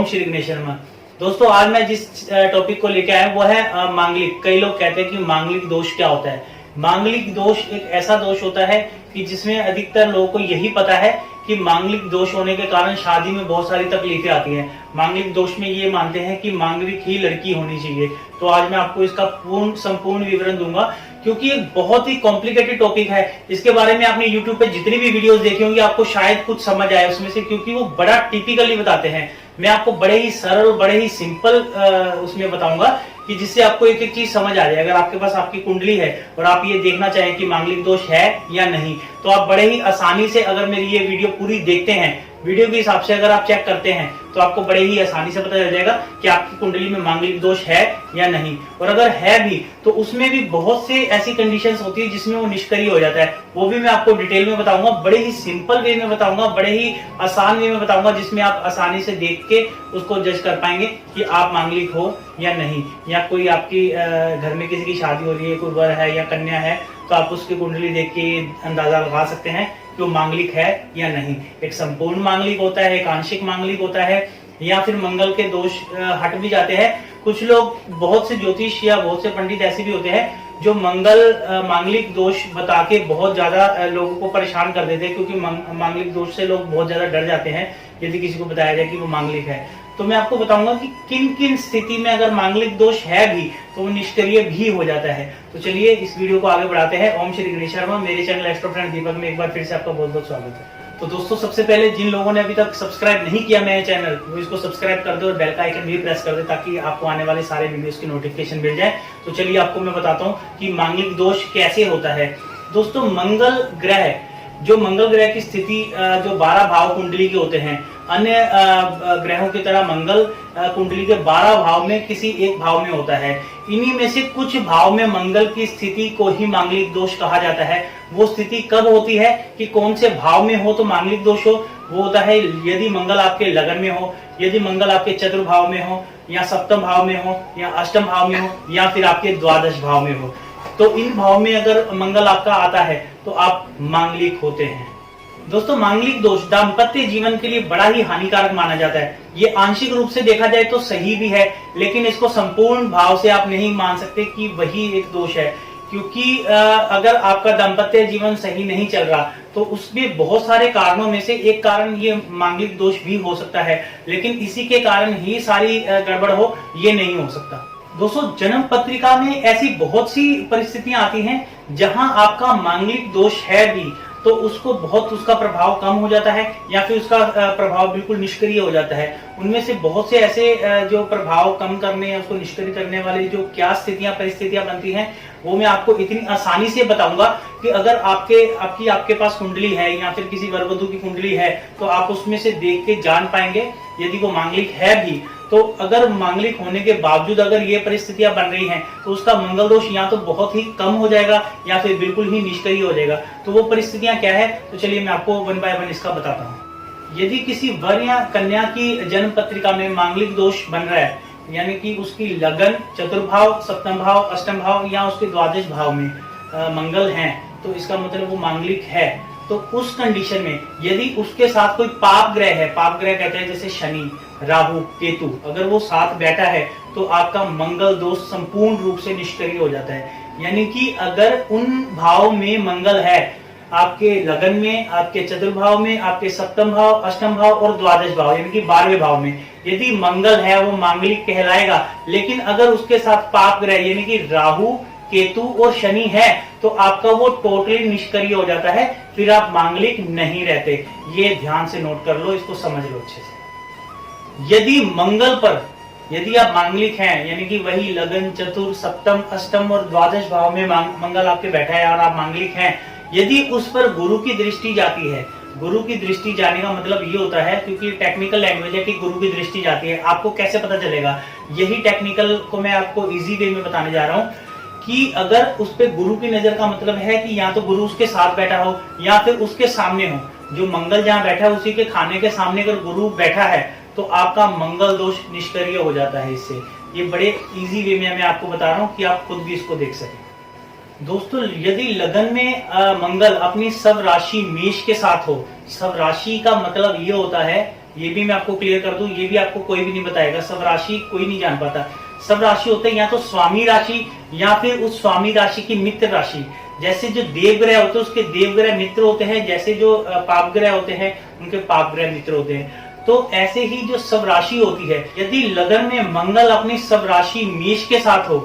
श्री गणेश शर्मा। दोस्तों आज मैं जिस टॉपिक को लेकर आया वो है मांगलिक। कई लोग कहते हैं कि मांगलिक दोष क्या होता है। मांगलिक दोष एक ऐसा दोष होता है कि जिसमें अधिकतर लोगों को यही पता है कि मांगलिक दोष होने के कारण शादी में बहुत सारी तकलीफें आती हैं। मांगलिक दोष में ये मानते हैं कि मांगलिक ही लड़की होनी चाहिए। तो आज मैं आपको इसका संपूर्ण विवरण दूंगा, क्योंकि एक बहुत ही कॉम्प्लिकेटेड टॉपिक है। इसके बारे में आपने YouTube पे जितनी भी वीडियोस देखी होंगी आपको शायद कुछ समझ आए उसमें से, क्योंकि वो बड़ा टिपिकली बताते हैं। मैं आपको बड़े ही सरल, बड़े ही सिंपल उसमें बताऊंगा कि जिससे आपको एक एक चीज समझ आ जाए। अगर आपके पास आपकी कुंडली है और आप ये देखना चाहें कि मांगलिक दोष है या नहीं, तो आप बड़े ही आसानी से, अगर मेरी ये वीडियो पूरी देखते हैं, वीडियो के हिसाब से अगर आप चेक करते हैं, तो आपको बड़े ही आसानी से पता चल जाएगा कि आपकी कुंडली में मांगलिक दोष है या नहीं। और अगर है भी तो उसमें भी बहुत से ऐसी कंडीशंस होती है जिसमें वो निष्क्रिय हो जाता है। वो भी मैं आपको डिटेल में बताऊंगा, बड़े ही सिंपल वे में बताऊंगा, बड़े ही आसान वे में बताऊंगा, जिसमें आप आसानी से देख के उसको जज कर पाएंगे कि आप मांगलिक हो या नहीं। या कोई आपकी घर में किसी की शादी हो रही है, कोई वर है या कन्या है, तो आप उसकी कुंडली देख के अंदाजा लगा सकते हैं कि वो मांगलिक है या नहीं। एक संपूर्ण मांगलिक होता है, एक आंशिक मांगलिक होता है, या फिर मंगल के दोष हट भी जाते हैं। कुछ लोग, बहुत से ज्योतिष या बहुत से पंडित ऐसे भी होते हैं जो मांगलिक दोष बता के बहुत ज्यादा लोगों को परेशान कर देते हैं, क्योंकि मांगलिक दोष से लोग बहुत ज्यादा डर जाते हैं यदि किसी को बताया जाए कि वो मांगलिक है। तो मैं आपको बताऊंगा कि किन किन स्थिति में अगर मांगलिक दोष है भी तो वो निष्क्रिय भी हो जाता है। तो चलिए इस वीडियो को आगे बढ़ाते हैं। ओम श्री गणेश शर्मा, मेरे चैनल एस्ट्रो फ्रेंड दीपक में एक बार फिर से आपका बहुत बहुत स्वागत है। तो दोस्तों सबसे पहले जिन लोगों ने अभी तक सब्सक्राइब नहीं किया मेरे चैनल, वो इसको सब्सक्राइब कर दो और बेल का आइकन भी प्रेस कर दे, ताकि आपको आने वाले सारे वीडियोस की नोटिफिकेशन मिल जाए। तो चलिए आपको मैं बताता हूँ कि मांगलिक दोष कैसे होता है। दोस्तों मंगल ग्रह, जो मंगल ग्रह की स्थिति जो 12 भाव कुंडली के होते हैं, अन्य ग्रहों की तरह मंगल कुंडली के 12 भाव में किसी एक भाव में होता है। इन्हीं में से कुछ भाव में मंगल की स्थिति को ही मांगलिक दोष कहा जाता है। वो स्थिति कब होती है कि कौन से भाव में हो तो मांगलिक दोष हो, वो होता है यदि मंगल आपके लगन में हो, यदि मंगल आपके चतुर्भाव में हो, या सप्तम भाव में हो, या अष्टम भाव में हो, या फिर आपके द्वादश भाव में हो। तो इन भाव में अगर मंगल आपका आता है तो आप मांगलिक होते हैं। दोस्तों मांगलिक दोष दाम्पत्य जीवन के लिए बड़ा ही हानिकारक माना जाता है। ये आंशिक रूप से देखा जाए तो सही भी है, लेकिन इसको संपूर्ण भाव से आप नहीं मान सकते कि वही एक दोष है। क्योंकि अगर आपका दाम्पत्य जीवन सही नहीं चल रहा तो उसमें बहुत सारे कारणों में से एक कारण ये मांगलिक दोष भी हो सकता है, लेकिन इसी के कारण ही सारी गड़बड़ हो ये नहीं हो सकता। दोस्तों जन्म पत्रिका में ऐसी बहुत सी परिस्थितियां आती हैं जहां आपका मांगलिक दोष है भी, तो उसको बहुत, उसका प्रभाव कम हो जाता है या फिर उसका प्रभाव बिल्कुल निष्क्रिय हो जाता है। उनमें से बहुत से ऐसे जो प्रभाव कम करने या उसको निष्क्रिय करने वाली जो क्या स्थितियां, परिस्थितियां बनती हैं, वो मैं आपको इतनी आसानी से बताऊंगा कि अगर आपके पास कुंडली है या फिर किसी वर वधू की कुंडली है, तो आप उसमें से देख के जान पाएंगे यदि वो मांगलिक है भी। तो अगर मांगलिक होने के बावजूद अगर ये परिस्थितियां बन रही हैं तो उसका मंगल दोष या तो बहुत ही कम हो जाएगा या फिर बिल्कुल ही निष्क्रिय हो जाएगा। तो वो परिस्थितियां क्या है, तो चलिए मैं आपको वन बाय वन इसका बताता हूँ। यदि किसी वर या कन्या की जन्म पत्रिका में मांगलिक दोष बन रहा है, यानी कि उसकी लगन चतुर्भाव, सप्तम भाव, अष्टम भाव या उसके द्वादश भाव में मंगल हैं, तो इसका मतलब वो मांगलिक है। तो उस कंडीशन में यदि उसके साथ कोई पाप ग्रह है, पाप ग्रह कहते हैं जैसे शनि, राहु, केतु, अगर वो साथ बैठा है तो आपका मंगल दोष संपूर्ण रूप से निष्क्रिय हो जाता है। यानी कि अगर उन भाव में मंगल है, आपके लगन में, आपके चतुर्भाव में, आपके सप्तम भाव, अष्टम भाव और द्वादश भाव यानी कि 12वें भाव में यदि मंगल है, वो मांगलिक कहलाएगा। लेकिन अगर उसके साथ पाप ग्रह यानी कि राहु, केतु और शनि है, तो आपका वो टोटली निष्क्रिय हो जाता है, फिर आप मांगलिक नहीं रहते। ये ध्यान से नोट कर लो, इसको समझ लो अच्छे से। यदि मंगल पर, यदि आप मांगलिक हैं, यानी कि वही लगन, चतुर, सप्तम, अष्टम और द्वादश भाव में मंगल आपके बैठा है और आप मांगलिक हैं, यदि उस पर गुरु की दृष्टि जाती है, गुरु की दृष्टि जाने का मतलब ये होता है, क्योंकि टेक्निकल लैंग्वेज है कि गुरु की दृष्टि जाती है, आपको कैसे पता चलेगा, यही टेक्निकल को मैं आपको इजी वे में बताने जा रहा हूँ कि अगर उस पे गुरु की नजर का मतलब है कि या तो गुरु उसके साथ बैठा हो या फिर उसके सामने हो। जो मंगल जहां बैठा है उसी के खाने के सामने अगर गुरु बैठा है तो आपका मंगल दोष निष्क्रिय हो जाता है। इससे ये बड़े इजी वे में मैं आपको बता रहा हूँ कि आप खुद भी इसको देख सकें। दोस्तों यदि लगन में मंगल अपनी सब राशि मेष के साथ हो, सब राशि का मतलब ये होता है ये भी मैं आपको क्लियर कर दूं, ये भी आपको कोई भी नहीं बताएगा, सब राशि कोई नहीं जान पाता। सब राशि होते हैं या तो स्वामी राशि या फिर उस स्वामी राशि की मित्र राशि। जैसे जो देव ग्रह होते हैं उसके देव ग्रह मित्र होते हैं, जैसे जो पाप ग्रह होते हैं उनके पाप ग्रह मित्र होते हैं। तो ऐसे ही जो सब राशि होती है, यदि लगन में मंगल अपनी सब राशि मेष के साथ हो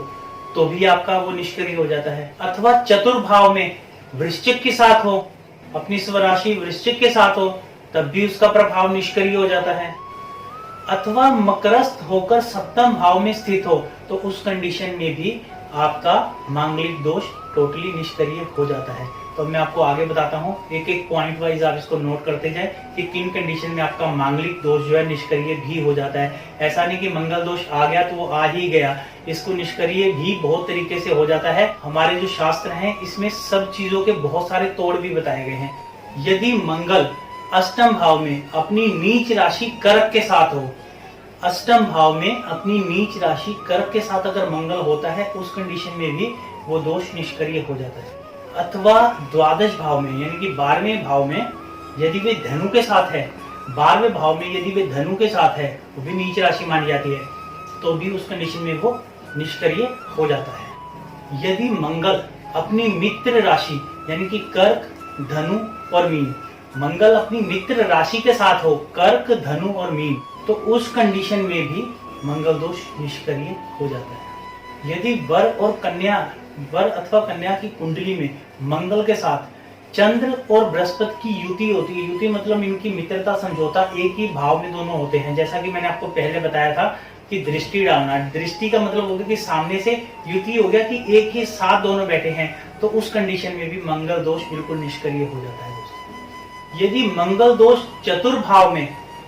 तो भी आपका वो निष्क्रिय हो जाता है, अथवा चतुर्भाव में वृश्चिक के साथ हो, अपनी सब राशि वृश्चिक के साथ हो तब भी उसका प्रभाव निष्क्रिय हो जाता है, अथवा मकरस्थ होकर सप्तम भाव में स्थित हो तो उस कंडीशन में भी आपका मांगलिक दोष टोटली निष्क्रिय हो जाता है। तो मैं आपको आगे बताता हूँ, एक एक पॉइंट वाइज आप इसको नोट करते जाए कि किन कंडीशन में आपका मांगलिक दोष जो है निष्क्रिय भी हो जाता है। ऐसा नहीं कि मंगल दोष आ गया तो वो आ ही गया, इसको निष्क्रिय भी बहुत तरीके से हो जाता है। हमारे जो शास्त्र हैं इसमें सब चीजों के बहुत सारे तोड़ भी बताए गए हैं। यदि मंगल अष्टम भाव में अपनी नीच राशि कर्क के साथ हो, अष्टम भाव में अपनी नीच राशि कर्क के साथ अगर मंगल होता है उस कंडीशन में भी वो दोष निष्क्रिय हो जाता है, अथवा द्वादश भाव में यानी कि 12वें भाव में यदि वे धनु के साथ है, 12वें भाव में यदि वे धनु के साथ है वो भी नीच राशि मानी जाती है, तो भी उस कंडीशन में वो निष्क्रिय हो जाता है। यदि मंगल अपनी मित्र राशि यानी कि कर्क, धनु और मीन, मंगल अपनी मित्र राशि के साथ हो, कर्क, धनु और मीन, तो उस कंडीशन में भी मंगल दोष निष्क्रिय हो जाता है। यदि वर और कन्या, वर अथवा कन्या की कुंडली में मंगल के साथ चंद्र और बृहस्पति की युति होती है, युति मतलब इनकी मित्रता समझौता एक ही भाव में दोनों होते हैं, जैसा कि मैंने आपको पहले बताया था कि दृष्टि डालना, दृष्टि का मतलब हो गया कि सामने से युति हो गया कि एक ही साथ दोनों बैठे हैं, तो उस कंडीशन में भी मंगल दोष बिल्कुल निष्क्रिय हो जाता है दोस्तों। यदि मंगल दोष चतुर्भाव में,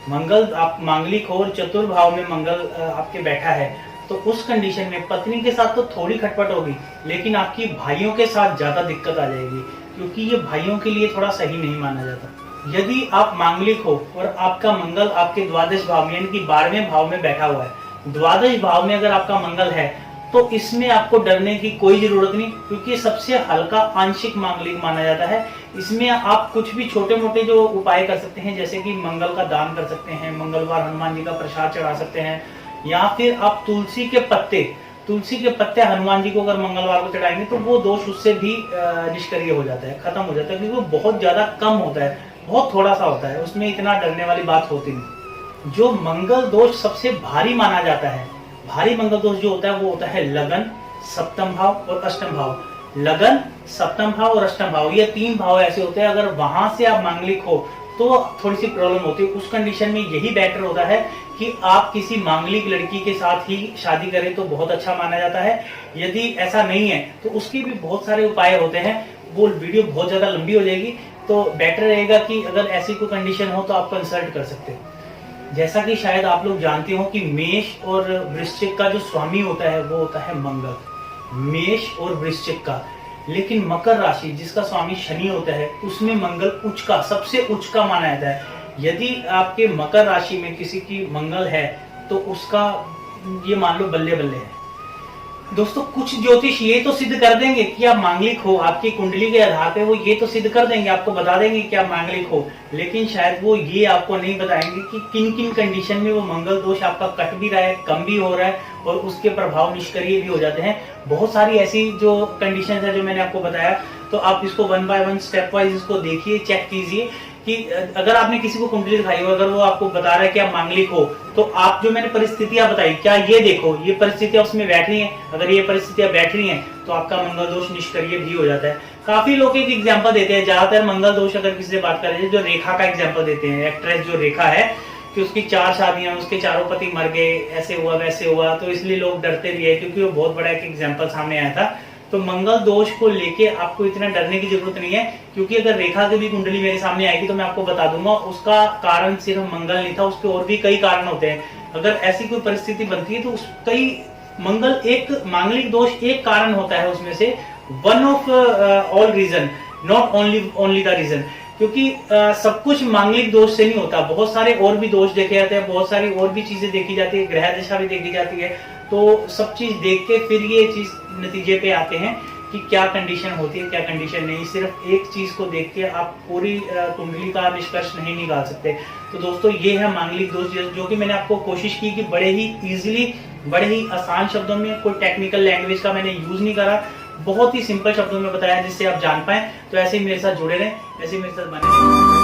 मंगल आप मांगलिक हो और चतुर्भाव में मंगल आपके बैठा है, तो उस कंडीशन में पत्नी के साथ तो थोड़ी खटपट होगी, लेकिन आपकी भाइयों के साथ ज्यादा दिक्कत आ जाएगी, क्योंकि ये भाइयों के लिए थोड़ा सही नहीं माना जाता। यदि आप मांगलिक हो और आपका मंगल आपके द्वादश भाव में यानी कि 12वें भाव में बैठा हुआ है, द्वादश भाव में अगर आपका मंगल है तो इसमें आपको डरने की कोई जरूरत नहीं, क्योंकि सबसे हल्का आंशिक मांगलिक माना जाता है। इसमें आप कुछ भी छोटे मोटे जो उपाय कर सकते हैं, जैसे कि मंगल का दान कर सकते हैं, मंगलवार हनुमान जी का प्रसाद चढ़ा सकते हैं, या फिर आप तुलसी के पत्ते हनुमान जी को अगर मंगलवार को चढ़ाएंगे तो वो दोष उससे भी निष्क्रिय हो जाता है, खत्म हो जाता है, क्योंकि वो बहुत ज्यादा कम होता है, बहुत थोड़ा सा होता है, उसमें इतना डरने वाली बात होती नहीं। जो मंगल दोष सबसे भारी माना जाता है, भारी मंगल दोष जो होता है वो होता है लगन, सप्तम भाव और अष्टम भाव। लगन, सप्तम भाव और अष्टम भाव, ये 3 भाव ऐसे होते हैं, अगर वहां से आप मांगलिक हो तो थोड़ी सी प्रॉब्लम होती है। उस कंडीशन में यही बेटर होता है कि आप किसी मांगलिक लड़की के साथ ही शादी करें तो बहुत अच्छा माना जाता है। यदि ऐसा नहीं है तो उसके भी बहुत सारे उपाय होते हैं, वो वीडियो बहुत ज्यादा लंबी हो जाएगी, तो बेटर रहेगा कि अगर ऐसी कोई कंडीशन हो तो आप कंसल्ट कर सकते हो। जैसा कि शायद आप लोग जानते हो कि मेष और वृश्चिक का जो स्वामी होता है वो होता है मंगल, मेष और वृश्चिक का। लेकिन मकर राशि जिसका स्वामी शनि होता है उसमें मंगल उच्च का, सबसे उच्च का माना जाता है। यदि आपके मकर राशि में किसी की मंगल है तो उसका ये मान लो बल्ले बल्ले है। दोस्तों कुछ ज्योतिष ये तो सिद्ध कर देंगे कि आप मांगलिक हो, आपकी कुंडली के आधार पे वो ये तो सिद्ध कर देंगे, आपको बता देंगे कि आप मांगलिक हो, लेकिन शायद वो ये आपको नहीं बताएंगे कि किन किन कंडीशन में वो मंगल दोष आपका कट भी रहा है, कम भी हो रहा है और उसके प्रभाव निष्क्रिय भी हो जाते हैं। बहुत सारी ऐसी जो कंडीशन है जो मैंने आपको बताया, तो आप इसको 1 बाय 1 स्टेप वाइज इसको देखिए, चेक कीजिए कि अगर आपने किसी को कुंडली दिखाई हो, अगर वो आपको बता रहा है कि आप मांगलिक हो, तो आप जो मैंने परिस्थितियां बताई, क्या ये देखो ये परिस्थितियां उसमें बैठ रही हैं, अगर ये परिस्थितियां बैठ रही हैं तो आपका मंगल दोष निष्क्रिय भी हो जाता है। काफी लोग एक एग्जाम्पल देते हैं, ज्यादातर मंगल दोष अगर किसी से बात करें जो रेखा का एग्जाम्पल देते हैं, एक्ट्रेस जो रेखा है कि उसकी 4 शादियां, उसके चारों पति मर गए, ऐसे हुआ वैसे हुआ, तो इसलिए लोग डरते भी है क्योंकि वो बहुत बड़ा एक एग्जाम्पल सामने आया था। तो मंगल दोष को लेके आपको इतना डरने की जरूरत नहीं है, क्योंकि अगर रेखा की भी कुंडली मेरे सामने आएगी तो मैं आपको बता दूंगा उसका कारण सिर्फ मंगल नहीं था, उसके और भी कई कारण होते हैं। अगर ऐसी कोई परिस्थिति बनती है तो उस कई मंगल एक मांगलिक दोष एक कारण होता है उसमें से, one of all reason, not only the reason, क्योंकि सब कुछ मांगलिक दोष से नहीं होता, बहुत सारे और भी दोष देखे जाते हैं, बहुत सारी और भी चीजें देखी जाती है, ग्रह दशा भी देखी जाती है। तो सब चीज देख के फिर ये चीज नतीजे पे आते हैं कि क्या कंडीशन होती है, क्या कंडीशन नहीं। सिर्फ एक चीज को देख के आप पूरी कुंडली का निष्कर्ष नहीं निकाल सकते। तो दोस्तों ये है मांगलिक दोष, जो कि मैंने आपको कोशिश की कि बड़े ही इजीली, बड़े ही आसान शब्दों में, कोई टेक्निकल लैंग्वेज का मैंने यूज नहीं करा, बहुत ही सिंपल शब्दों में बताया जिससे आप जान पाए। तो ऐसे ही मेरे साथ जुड़े रहें, ऐसे ही मेरे साथ बने।